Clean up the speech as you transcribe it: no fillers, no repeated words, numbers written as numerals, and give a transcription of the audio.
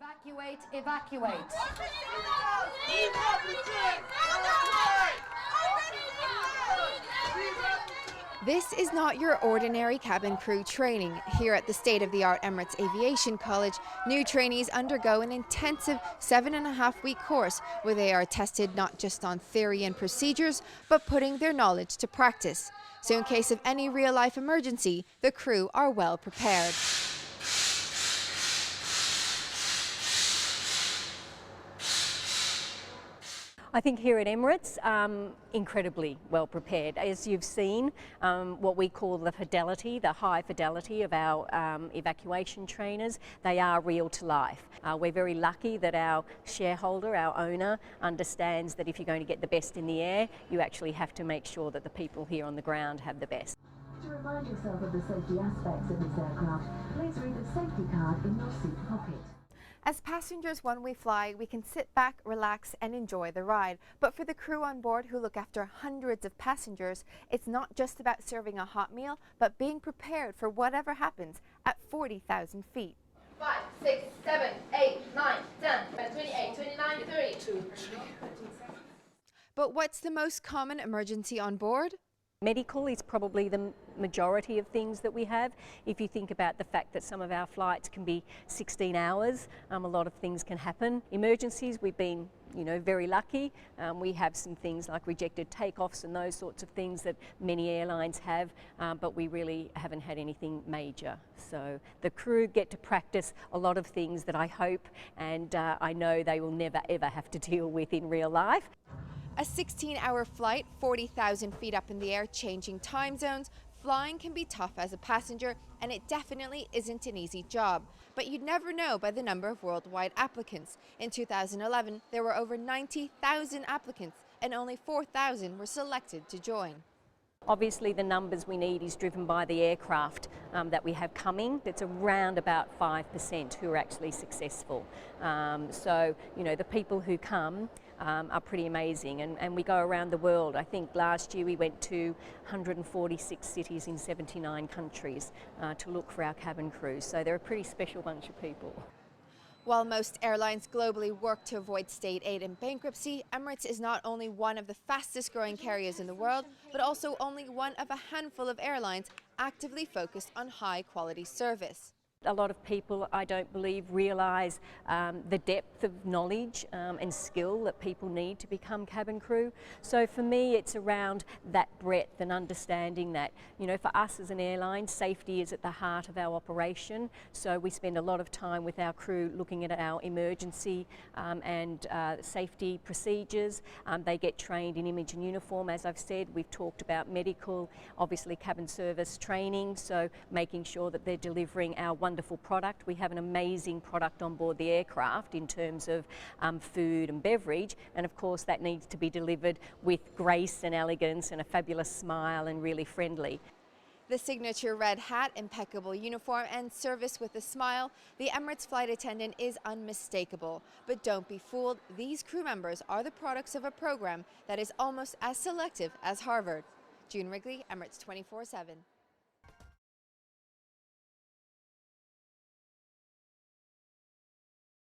Evacuate, evacuate. This is not your ordinary cabin crew training. Here at the state-of-the-art Emirates Aviation College, new trainees undergo an intensive 7.5-week course where they are tested not just on theory and procedures, but putting their knowledge to practice. So in case of any real-life emergency, the crew are well prepared. I think here at Emirates, incredibly well prepared. As you've seen, what we call the fidelity, the high fidelity of our evacuation trainers, they are real to life. We're very lucky that our shareholder, our owner, understands that if you're going to get the best in the air, you actually have to make sure that the people here on the ground have the best. To remind yourself of the safety aspects of this aircraft, please read the safety card in your seat pocket. As passengers, when we fly, we can sit back, relax and enjoy the ride. But for the crew on board who look after hundreds of passengers, it's not just about serving a hot meal, but being prepared for whatever happens at 40,000 feet. 5, 6, 7, 8, 9, 10, 28, 29, 30. But what's the most common emergency on board? Medical is probably the majority of things that we have. If you think about the fact that some of our flights can be 16 hours, a lot of things can happen. Emergencies, we've been very lucky. We have some things like rejected takeoffs and those sorts of things that many airlines have, but we really haven't had anything major. So the crew get to practice a lot of things that I hope and I know they will never ever have to deal with in real life. A 16-hour flight, 40,000 feet up in the air, changing time zones. Flying can be tough as a passenger, and it definitely isn't an easy job. But you'd never know by the number of worldwide applicants. In 2011, there were over 90,000 applicants, and only 4,000 were selected to join. Obviously the numbers we need is driven by the aircraft that we have coming. It's around about 5% who are actually successful. So the people who come are pretty amazing, and we go around the world. I think last year we went to 146 cities in 79 countries to look for our cabin crew. So they're a pretty special bunch of people. While most airlines globally work to avoid state aid and bankruptcy, Emirates is not only one of the fastest growing carriers in the world, but also only one of a handful of airlines actively focused on high quality service. A lot of people, I don't believe, realise the depth of knowledge and skill that people need to become cabin crew. So for me, it's around that breadth and understanding that, for us as an airline, safety is at the heart of our operation. So we spend a lot of time with our crew looking at our emergency and safety procedures. They get trained in image and uniform, as I've said. We've talked about medical, obviously cabin service training, so making sure that they're delivering our wonderful product. We have an amazing product on board the aircraft in terms of food and beverage, and of course that needs to be delivered with grace and elegance and a fabulous smile and really friendly. The signature red hat, impeccable uniform and service with a smile, the Emirates flight attendant is unmistakable. But don't be fooled, these crew members are the products of a program that is almost as selective as Harvard. June Wrigley, Emirates 24/7.